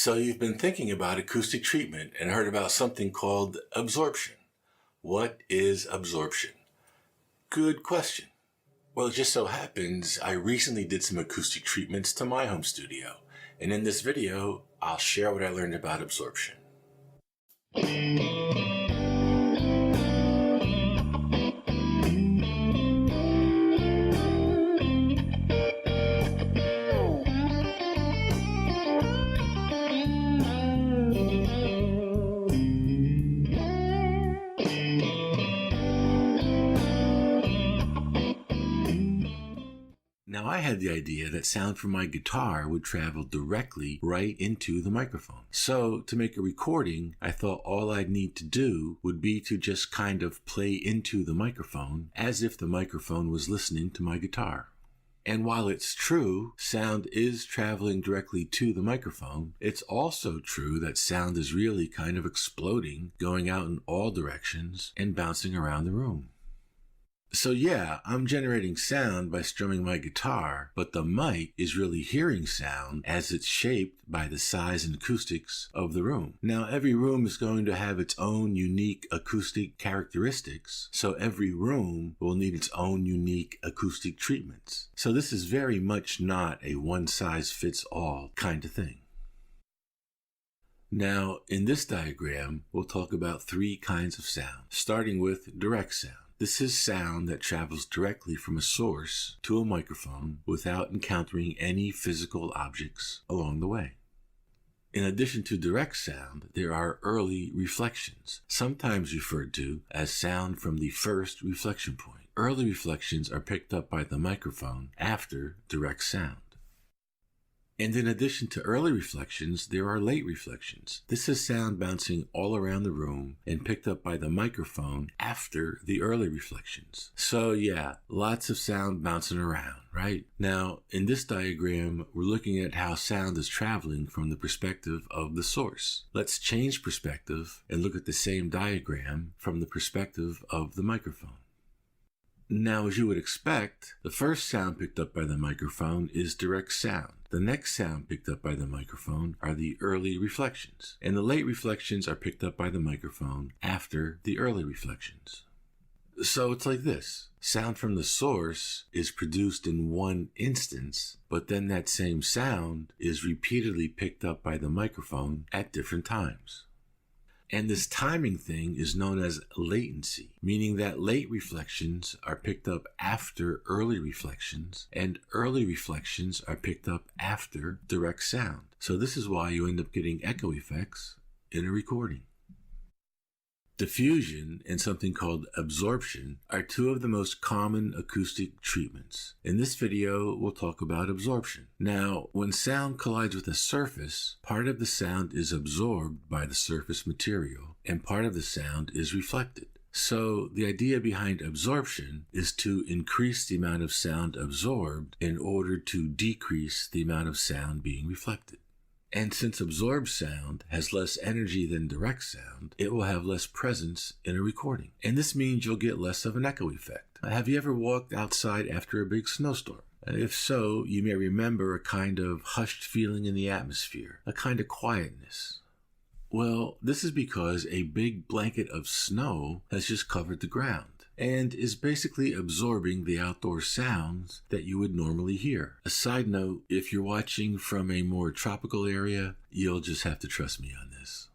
So you've been thinking about acoustic treatment and heard about something called absorption. What is absorption? Good question. Well, it just so happens I recently did some acoustic treatments to my home studio, and in this video, I'll share what I learned about absorption. Now, I had the idea that sound from my guitar would travel directly right into the microphone. So, to make a recording, I thought all I'd need to do would be to just kind of play into the microphone as if the microphone was listening to my guitar. And while it's true, sound is traveling directly to the microphone, it's also true that sound is really kind of exploding, going out in all directions and bouncing around the room. So yeah, I'm generating sound by strumming my guitar, but the mic is really hearing sound as it's shaped by the size and acoustics of the room. Now, every room is going to have its own unique acoustic characteristics, so every room will need its own unique acoustic treatments. So this is very much not a one-size-fits-all kind of thing. Now, in this diagram, we'll talk about three kinds of sound, starting with direct sound. This is sound that travels directly from a source to a microphone without encountering any physical objects along the way. In addition to direct sound, there are early reflections, sometimes referred to as sound from the first reflection point. Early reflections are picked up by the microphone after direct sound. And in addition to early reflections, there are late reflections. This is sound bouncing all around the room and picked up by the microphone after the early reflections. So yeah, lots of sound bouncing around, right? Now, in this diagram, we're looking at how sound is traveling from the perspective of the source. Let's change perspective and look at the same diagram from the perspective of the microphone. Now, as you would expect, the first sound picked up by the microphone is direct sound. The next sound picked up by the microphone are the early reflections, and the late reflections are picked up by the microphone after the early reflections. So it's like this. Sound from the source is produced in one instance, but then that same sound is repeatedly picked up by the microphone at different times. And this timing thing is known as latency, meaning that late reflections are picked up after early reflections, and early reflections are picked up after direct sound. So this is why you end up getting echo effects in a recording. Diffusion and something called absorption are two of the most common acoustic treatments. In this video, we'll talk about absorption. Now, when sound collides with a surface, part of the sound is absorbed by the surface material, and part of the sound is reflected. So the idea behind absorption is to increase the amount of sound absorbed in order to decrease the amount of sound being reflected. And since absorbed sound has less energy than direct sound, it will have less presence in a recording. And this means you'll get less of an echo effect. Have you ever walked outside after a big snowstorm? If so, you may remember a kind of hushed feeling in the atmosphere, a kind of quietness. Well, this is because a big blanket of snow has just covered the ground and is basically absorbing the outdoor sounds that you would normally hear. A side note, if you're watching from a more tropical area, you'll just have to trust me on this.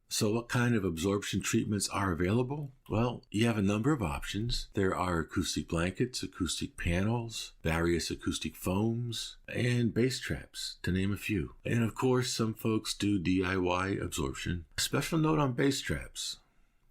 So what kind of absorption treatments are available? Well, you have a number of options. There are acoustic blankets, acoustic panels, various acoustic foams, and bass traps, to name a few. And of course, some folks do DIY absorption. A special note on bass traps.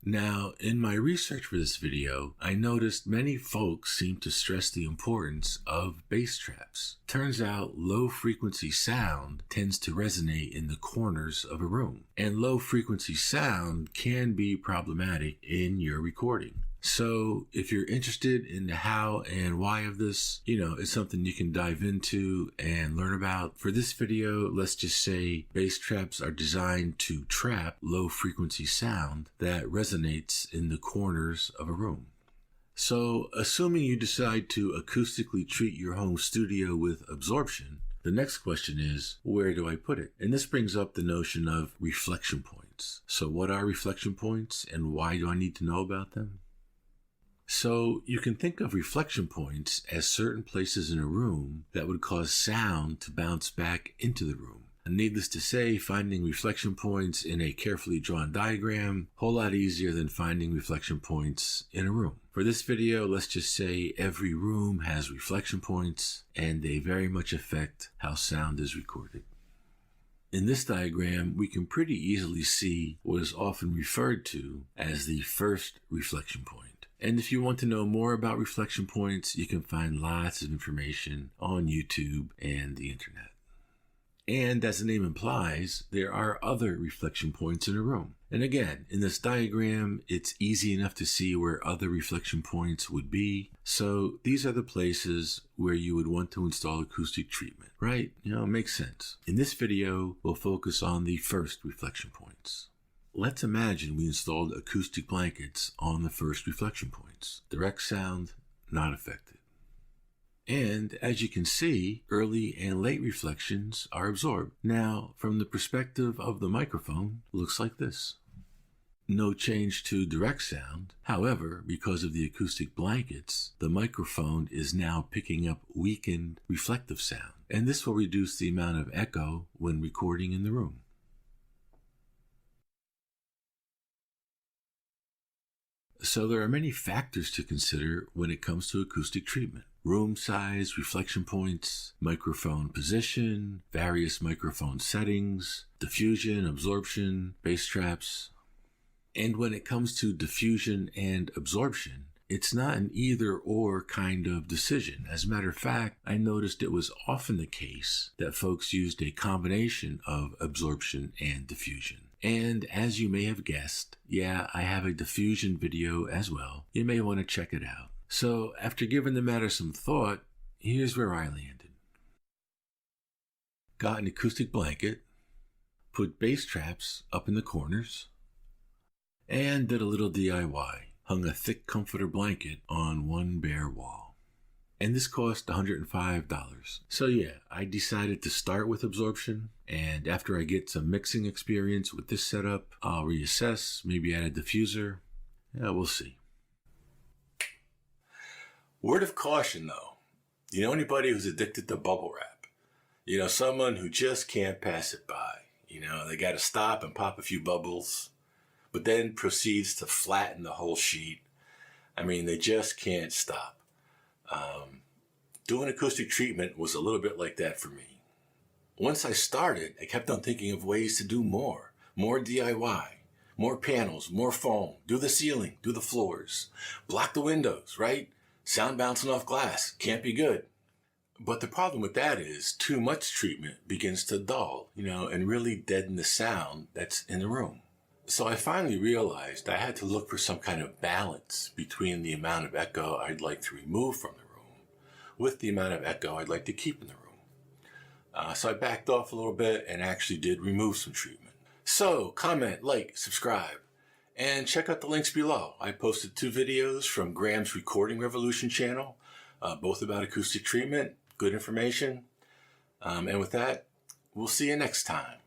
Now, in my research for this video, I noticed many folks seem to stress the importance of bass traps. Turns out low-frequency sound tends to resonate in the corners of a room, and low-frequency sound can be problematic in your recording. So if you're interested in the how and why of this, it's something you can dive into and learn about. For this video, let's just say bass traps are designed to trap low frequency sound that resonates in the corners of a room. So assuming you decide to acoustically treat your home studio with absorption, The next question is, where do I put it? And this brings up the notion of reflection points. So what are reflection points and why do I need to know about them? So you can think of reflection points as certain places in a room that would cause sound to bounce back into the room. And needless to say, finding reflection points in a carefully drawn diagram, a whole lot easier than finding reflection points in a room. For this video, let's just say every room has reflection points and they very much affect how sound is recorded. In this diagram, we can pretty easily see what is often referred to as the first reflection point. And if you want to know more about reflection points, you can find lots of information on YouTube and the internet. And as the name implies, there are other reflection points in a room. And again, in this diagram, it's easy enough to see where other reflection points would be. So these are the places where you would want to install acoustic treatment, right? It makes sense. In this video, we'll focus on the first reflection points. Let's imagine we installed acoustic blankets on the first reflection points. Direct sound, not affected. And as you can see, early and late reflections are absorbed. Now, from the perspective of the microphone, looks like this. No change to direct sound. However, because of the acoustic blankets, the microphone is now picking up weakened reflective sound. And this will reduce the amount of echo when recording in the room. So there are many factors to consider when it comes to acoustic treatment. Room size, reflection points, microphone position, various microphone settings, diffusion, absorption, bass traps. And when it comes to diffusion and absorption, it's not an either-or kind of decision. As a matter of fact, I noticed it was often the case that folks used a combination of absorption and diffusion. And as you may have guessed, yeah, I have a diffusion video as well. You may want to check it out. So after giving the matter some thought, here's where I landed. Got an acoustic blanket, put bass traps up in the corners, and did a little DIY. Hung a thick comforter blanket on one bare wall. And this cost $105. So yeah, I decided to start with absorption, and after I get some mixing experience with this setup, I'll reassess, maybe add a diffuser. Yeah, we'll see. Word of caution though, anybody who's addicted to bubble wrap, someone who just can't pass it by, they got to stop and pop a few bubbles, but then proceeds to flatten the whole sheet. They just can't stop. Doing acoustic treatment was a little bit like that for me. Once I started, I kept on thinking of ways to do more DIY, more panels, more foam, do the ceiling, do the floors, block the windows, right? Sound bouncing off glass, can't be good. But the problem with that is too much treatment begins to dull, and really deaden the sound that's in the room. So I finally realized I had to look for some kind of balance between the amount of echo I'd like to remove from the room with the amount of echo I'd like to keep in the room. So I backed off a little bit and actually did remove some treatment. So comment, like, subscribe, and check out the links below. I posted 2 videos from Graham's Recording Revolution channel, both about acoustic treatment, good information. And with that, we'll see you next time.